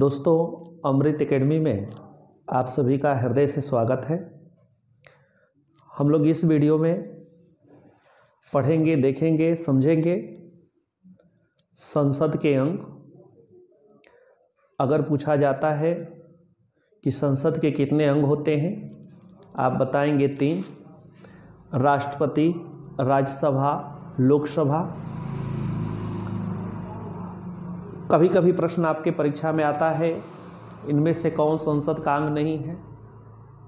दोस्तों, अमृत एकेडमी में आप सभी का हृदय से स्वागत है। हम लोग इस वीडियो में पढ़ेंगे, देखेंगे, समझेंगे संसद के अंग। अगर पूछा जाता है कि संसद के कितने अंग होते हैं, आप बताएंगे 3। राष्ट्रपति, राज्यसभा, लोकसभा। कभी कभी प्रश्न आपके परीक्षा में आता है, इनमें से कौन संसद का अंग नहीं है,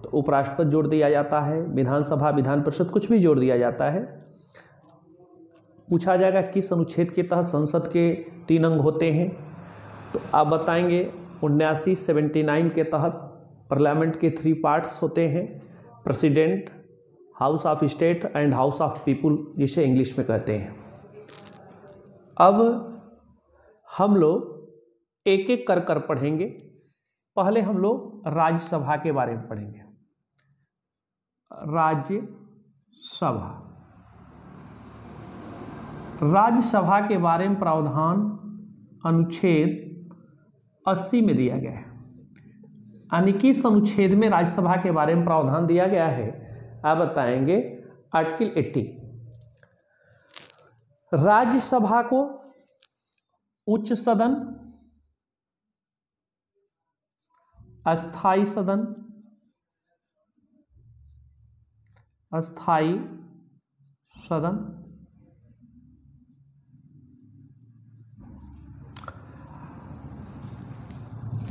तो उपराष्ट्रपति जोड़ दिया जाता है, विधानसभा, विधान परिषद, कुछ भी जोड़ दिया जाता है। पूछा जाएगा किस अनुच्छेद के तहत संसद के 3 अंग होते हैं, तो आप बताएंगे 79 के तहत पार्लियामेंट के 3 पार्ट्स होते हैं, president, house of state and house of people, जिसे इंग्लिश में कहते हैं। अब हम लोग एक एक कर कर पढ़ेंगे। पहले हम लोग राज्यसभा के बारे में पढ़ेंगे। राज्यसभा के बारे में प्रावधान अनुच्छेद 80 में दिया गया है। यानी कि इस अनुच्छेद में राज्यसभा के बारे में प्रावधान दिया गया है। आप बताएंगे आर्टिकल 80। राज्यसभा को उच्च सदन, अस्थाई सदन,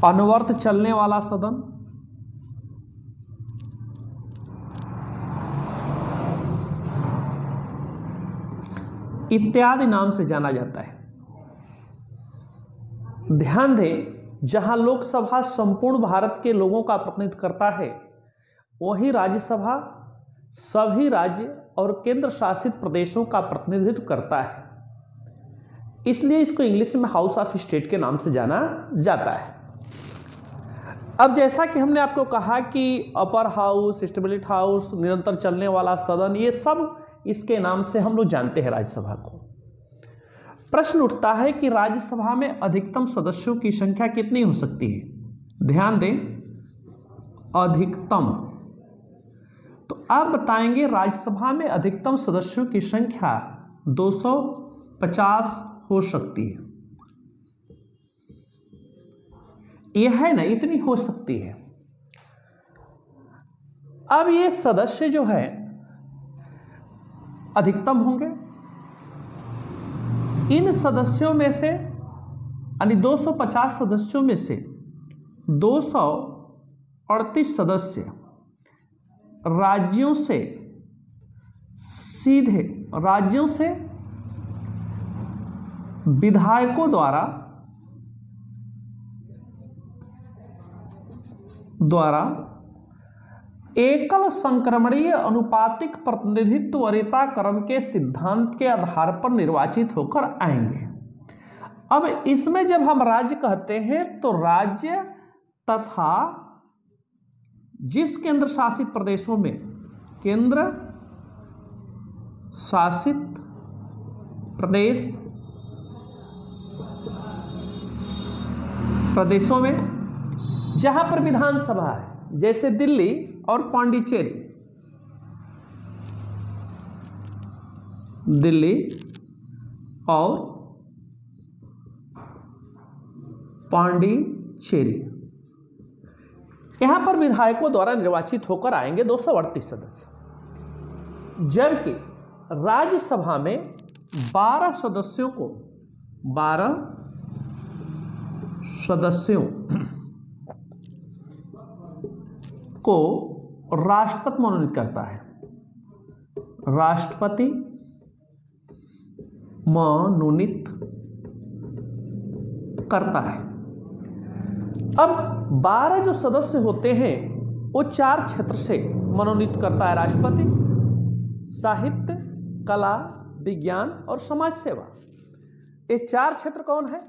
अनवरत चलने वाला सदन, इत्यादि नाम से जाना जाता है। ध्यान दें, जहां लोकसभा संपूर्ण भारत के लोगों का प्रतिनिधित्व करता है, वही राज्यसभा सभी राज्य और केंद्र शासित प्रदेशों का प्रतिनिधित्व करता है। इसलिए इसको इंग्लिश में हाउस ऑफ स्टेट के नाम से जाना जाता है। अब जैसा कि हमने आपको कहा कि अपर हाउस, स्टेबिलिटी हाउस, निरंतर चलने वाला सदन, ये सब इसके नाम से हम लोग जानते हैं राज्यसभा को। प्रश्न उठता है कि राज्यसभा में अधिकतम सदस्यों की संख्या कितनी हो सकती है। ध्यान दें, अधिकतम। तो आप बताएंगे राज्यसभा में अधिकतम सदस्यों की संख्या 250 हो सकती है। यह है ना, इतनी हो सकती है। अब ये सदस्य जो है अधिकतम होंगे। इन सदस्यों में से, यानी 250 सदस्यों में से 238 सदस्य राज्यों से सीधे, राज्यों से विधायकों द्वारा एकल संक्रमणीय अनुपातिक प्रतिनिधित्व वरीयता क्रम के सिद्धांत के आधार पर निर्वाचित होकर आएंगे। अब इसमें जब हम राज्य कहते हैं तो राज्य तथा जिस केंद्र शासित प्रदेशों में, केंद्र शासित प्रदेशों में जहां पर विधानसभा है, जैसे दिल्ली और पांडिचेरी, दिल्ली और पांडिचेरी, यहां पर विधायकों द्वारा निर्वाचित होकर आएंगे 238 सदस्य। जबकि राज्यसभा में 12 सदस्यों को राष्ट्रपति मनोनीत करता है। राष्ट्रपति मनोनीत करता है। अब 12 जो सदस्य होते हैं वो 4 क्षेत्र से मनोनीत करता है राष्ट्रपति: साहित्य, कला, विज्ञान और समाज सेवा। ये 4 क्षेत्र कौन है,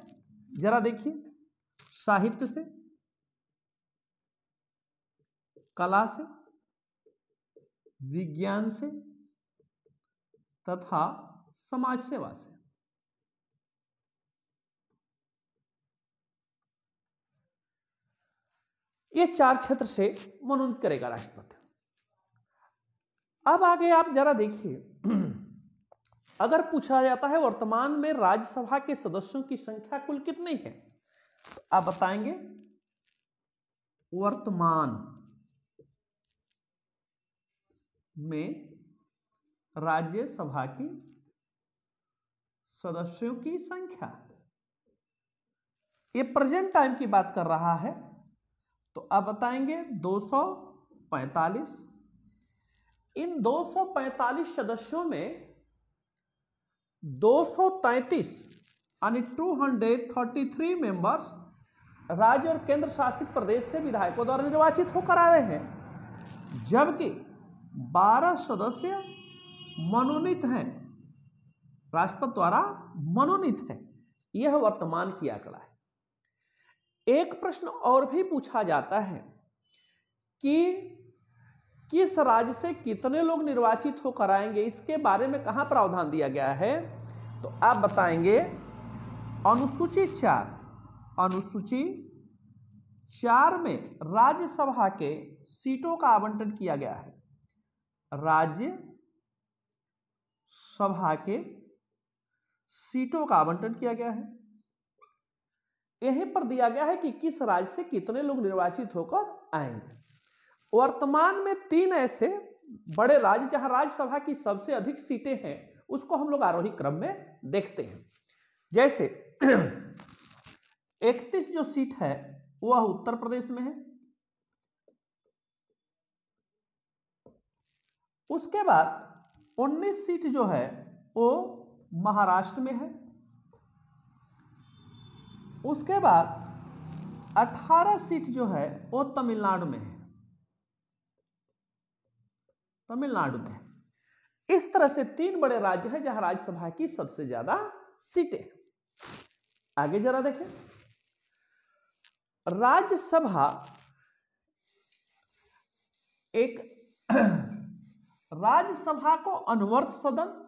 जरा देखिए। साहित्य से, कला से, विज्ञान से तथा समाज सेवा से। ये 4 क्षेत्र से मनोनीत करेगा राष्ट्रपति। अब आगे आप जरा देखिए, अगर पूछा जाता है वर्तमान में राज्यसभा के सदस्यों की संख्या कुल कितनी है, तो आप बताएंगे वर्तमान में राज्यसभा की सदस्यों की संख्या, ये प्रेजेंट टाइम की बात कर रहा है, तो आप बताएंगे 245। इन 245 सदस्यों में 233 यानी 233 मेंबर्स राज्य और केंद्र शासित प्रदेश से विधायकों द्वारा निर्वाचित होकर आ रहे हैं, जबकि 12 सदस्य मनोनीत हैं, राष्ट्रपति द्वारा मनोनीत है। यह वर्तमान की आंकड़ा है। एक प्रश्न और भी पूछा जाता है कि किस राज्य से कितने लोग निर्वाचित होकर आएंगे, इसके बारे में कहां प्रावधान दिया गया है, तो आप बताएंगे अनुसूची 4 में राज्यसभा के सीटों का आवंटन किया गया है। राज्यसभा के सीटों का आवंटन किया गया है, यहीं पर दिया गया है कि किस राज्य से कितने लोग निर्वाचित होकर आएंगे। वर्तमान में 3 ऐसे बड़े राज्य जहां राज्यसभा की सबसे अधिक सीटें हैं, उसको हम लोग आरोही क्रम में देखते हैं। जैसे 31 जो सीट है वह उत्तर प्रदेश में है, उसके बाद 19 सीट जो है वो महाराष्ट्र में है, उसके बाद 18 सीट जो है वो तमिलनाडु में है, इस तरह से 3 बड़े राज्य हैं जहां राज्यसभा की सबसे ज्यादा सीटें हैं। आगे जरा देखें, राज्यसभा एक राज्यसभा को अनुवर्त सदन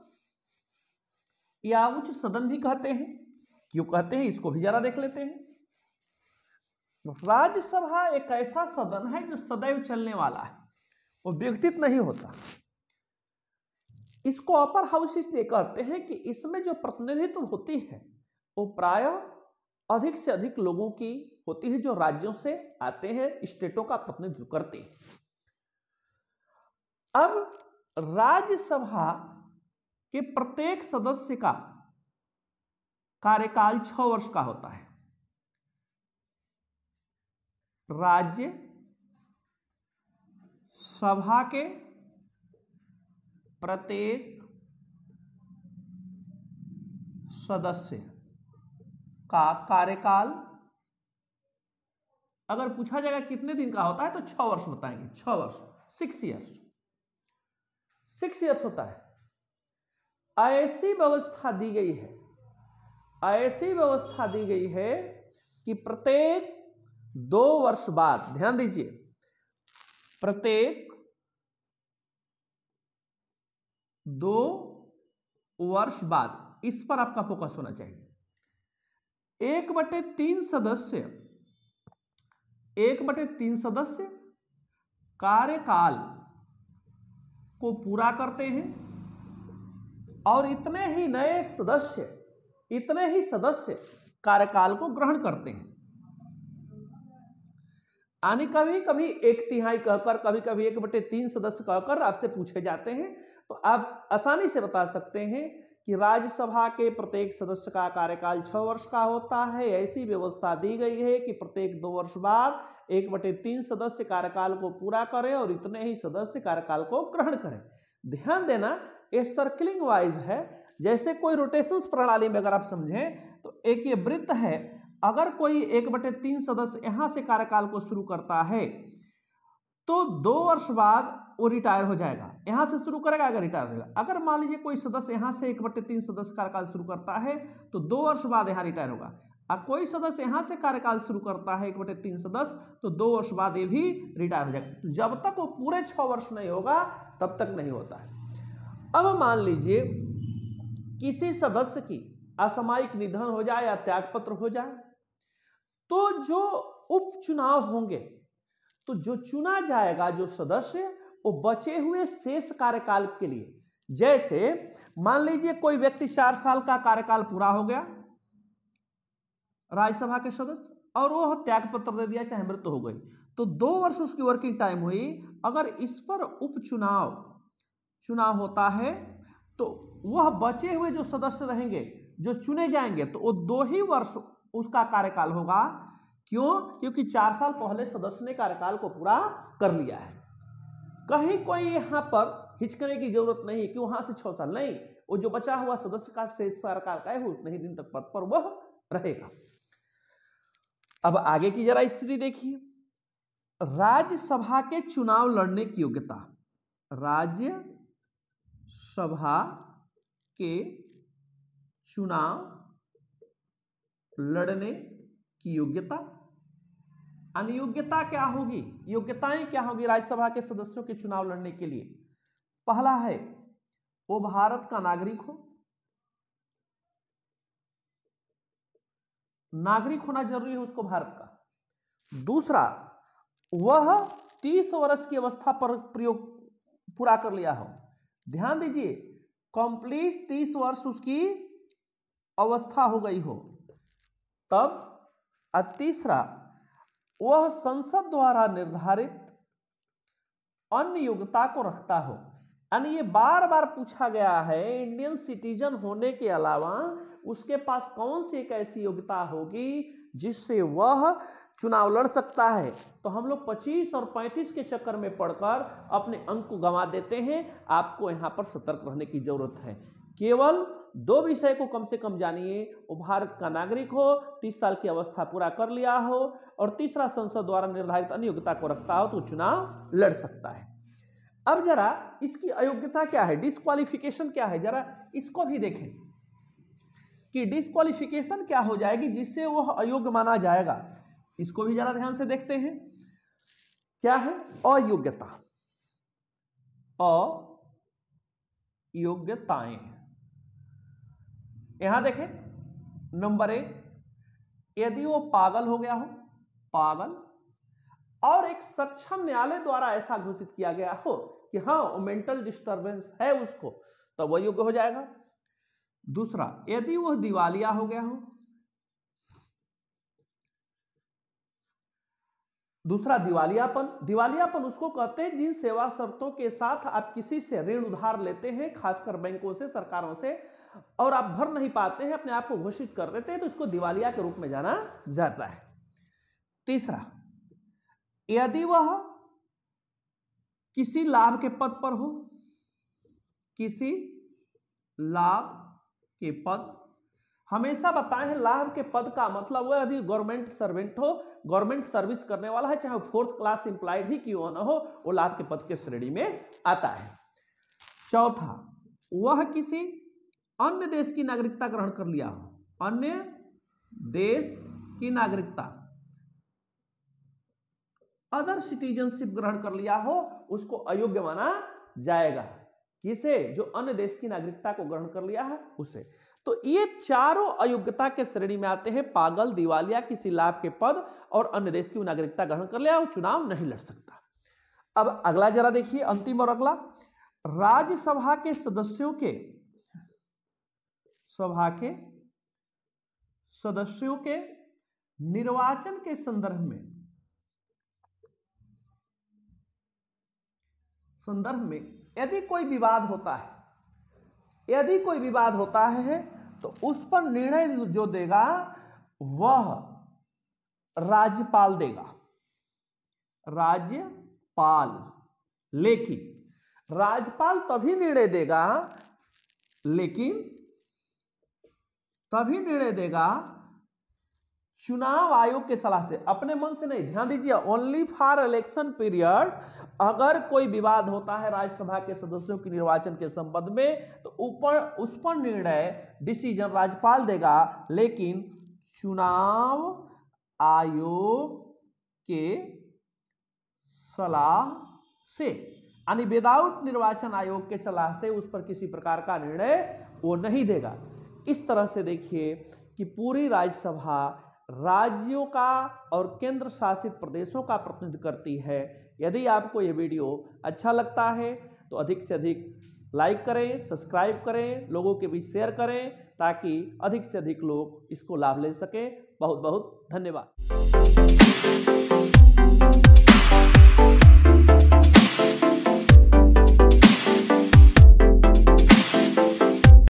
या उच्च सदन भी कहते हैं। क्यों कहते हैं, इसको भी जरा देख लेते हैं। राज्यसभा एक ऐसा सदन है जो सदैव चलने वाला है, वो विघटित नहीं होता। इसको अपर हाउस इसलिए कहते हैं कि इसमें जो प्रतिनिधित्व होती है वो प्रायः अधिक से अधिक लोगों की होती है, जो राज्यों से आते हैं, स्टेटों का प्रतिनिधित्व करते हैं। अब राज्यसभा के प्रत्येक सदस्य का कार्यकाल 6 वर्ष का होता है। राज्य सभा के प्रत्येक सदस्य का कार्यकाल अगर पूछा जाएगा कितने दिन का होता है तो 6 वर्ष बताएंगे। 6 वर्ष 6 ईयर्स होता है। ऐसी व्यवस्था दी गई है कि प्रत्येक 2 वर्ष बाद, ध्यान दीजिए, प्रत्येक 2 वर्ष बाद, इस पर आपका फोकस होना चाहिए। 1/3 सदस्य कार्यकाल को पूरा करते हैं और इतने ही सदस्य कार्यकाल को ग्रहण करते हैं। यानी कभी कभी 1/3 कहकर, कभी कभी 1/3 सदस्य कहकर आपसे पूछे जाते हैं, तो आप आसानी से बता सकते हैं कि राज्यसभा के प्रत्येक सदस्य का कार्यकाल 6 वर्ष का होता है। ऐसी व्यवस्था दी गई है कि प्रत्येक 2 वर्ष बाद 1/3 सदस्य कार्यकाल को पूरा करें और इतने ही सदस्य कार्यकाल को ग्रहण करें। ध्यान देना, ये सर्कलिंग वाइज है। जैसे कोई रोटेशन प्रणाली में अगर आप समझें तो एक ये वृत्त है, अगर कोई 1/3 सदस्य यहां से कार्यकाल को शुरू करता है तो 2 वर्ष बाद वो रिटायर हो जाएगा। यहां से शुरू करेगा, अगर रिटायर होगा। अगर मान लीजिए कोई सदस्य यहां से 1/3 सदस्य कार्यकाल शुरू करता है तो 2 वर्ष बाद यहां रिटायर होगा। अब कोई सदस्य यहां से कार्यकाल शुरू करता है 1/3 सदस्य, तो 2 वर्ष बाद ये भी रिटायर हो जाएगा। तो जब तक वो पूरे 6 वर्ष नहीं होगा तब तक नहीं होता है। अब मान लीजिए किसी सदस्य की असामयिक निधन हो जाए या त्यागपत्र हो जाए, तो जो उपचुनाव होंगे तो जो चुना जाएगा जो सदस्य वो बचे हुए शेष कार्यकाल के लिए, जैसे मान लीजिए कोई व्यक्ति 4 साल का कार्यकाल पूरा हो गया राज्यसभा के सदस्य और वो त्याग पत्र दे दिया चाहे मृत्यु हो गई, तो 2 वर्ष उसकी वर्किंग टाइम हुई। अगर इस पर चुनाव होता है तो वह बचे हुए जो सदस्य रहेंगे जो चुने जाएंगे तो वो 2 ही वर्ष उसका कार्यकाल होगा। क्यों? क्योंकि 4 साल पहले सदस्य ने कार्यकाल को पूरा कर लिया है। कहीं कोई यहां पर हिचकने की जरूरत नहीं कि वहां से 6 साल नहीं, वो जो बचा हुआ सदस्य का शेष कार्यकाल का है वो उतने ही दिन तक पद पर वह रहेगा। अब आगे की जरा स्थिति देखिए, राज्यसभा के चुनाव लड़ने की योग्यता, राज्यसभा के चुनाव लड़ने की योग्यता, अनियोग्यता क्या होगी, योग्यताएं क्या होगी राज्यसभा के सदस्यों के चुनाव लड़ने के लिए। पहला है वो भारत का नागरिक हो, नागरिक होना जरूरी है उसको भारत का। दूसरा, वह 30 वर्ष की अवस्था पर प्रयोग पूरा कर लिया हो, ध्यान दीजिए कंप्लीट 30 वर्ष उसकी अवस्था हो गई हो तब। और तीसरा, वह संसद द्वारा निर्धारित अन्य योग्यता को रखता हो। यानी ये बार बार पूछा गया है इंडियन सिटीजन होने के अलावा उसके पास कौन सी एक ऐसी योग्यता होगी जिससे वह चुनाव लड़ सकता है। तो हम लोग 25 और 35 के चक्कर में पड़कर अपने अंक को गंवा देते हैं। आपको यहां पर सतर्क रहने की जरूरत है। केवल 2 विषय को कम से कम जानिए, वो भारत का नागरिक हो, 30 साल की अवस्था पूरा कर लिया हो, और तीसरा संसद द्वारा निर्धारित अन्य योग्यता को रखता हो तो चुनाव लड़ सकता है। अब जरा इसकी अयोग्यता क्या है, डिस्क्वालिफिकेशन क्या है, जरा इसको भी देखें कि डिस्क्वालिफिकेशन क्या हो जाएगी जिससे वह अयोग्य माना जाएगा। इसको भी जरा ध्यान से देखते हैं। क्या है अयोग्यता, अयोग्यताएं। यहां देखें नंबर 1, यदि वो पागल हो गया हो, पागल, और एक सक्षम न्यायालय द्वारा ऐसा घोषित किया गया हो कि हाँ वो मेंटल डिस्टर्बेंस है उसको, तो वह योग्य हो जाएगा। दूसरा, यदि वह दिवालिया हो गया हो, दूसरा दिवालियापन, दिवालियापन उसको कहते हैं जिन सेवा शर्तों के साथ आप किसी से ऋण उधार लेते हैं, खासकर बैंकों से, सरकारों से, और आप भर नहीं पाते हैं, अपने आप को घोषित कर देते हैं, तो इसको दिवालिया के रूप में जाना जाता है। तीसरा, यदि वह किसी लाभ के पद पर हो, किसी लाभ के पद, हमेशा बताए हैं लाभ के पद का मतलब वह यदि गवर्नमेंट सर्वेंट हो, गवर्नमेंट सर्विस करने वाला है, चाहे 4th क्लास एम्प्लॉयड ही क्यों न हो, वो लाभ के पद के श्रेणी में आता है। चौथा, वह किसी अन्य देश की नागरिकता ग्रहण कर लिया हो, अन्य देश की नागरिकता, अदर सिटीजनशिप ग्रहण कर लिया हो, उसको अयोग्य माना जाएगा। किसे? जो अन्य देश की नागरिकता को ग्रहण कर लिया है उसे। तो ये चारों अयोग्यता के श्रेणी में आते हैं, पागल, दिवालिया, किसी लाभ के पद और अन्य देश की नागरिकता ग्रहण कर लिया, वो चुनाव नहीं लड़ सकता। अब अगला जरा देखिए, अंतिम और अगला, राज्यसभा के सदस्यों के, सभा के सदस्यों के निर्वाचन के संदर्भ में यदि कोई विवाद होता है, यदि कोई विवाद होता है तो उस पर निर्णय जो देगा वह राज्यपाल देगा, राज्यपाल। लेकिन राज्यपाल तभी निर्णय देगा, लेकिन तभी निर्णय देगा चुनाव आयोग के सलाह से, अपने मन से नहीं। ध्यान दीजिए, ओनली फॉर इलेक्शन पीरियड अगर कोई विवाद होता है राज्यसभा के सदस्यों के निर्वाचन के संबंध में तो उस पर निर्णय, डिसीजन राज्यपाल देगा, लेकिन चुनाव आयोग के सलाह से, यानी विदाउट निर्वाचन आयोग के सलाह से उस पर किसी प्रकार का निर्णय वो नहीं देगा। इस तरह से देखिए कि पूरी राज्यसभा राज्यों का और केंद्र शासित प्रदेशों का प्रतिनिधित्व करती है। यदि आपको ये वीडियो अच्छा लगता है तो अधिक से अधिक लाइक करें, सब्सक्राइब करें, लोगों के बीच शेयर करें ताकि अधिक से अधिक लोग इसको लाभ ले सकें। बहुत बहुत धन्यवाद।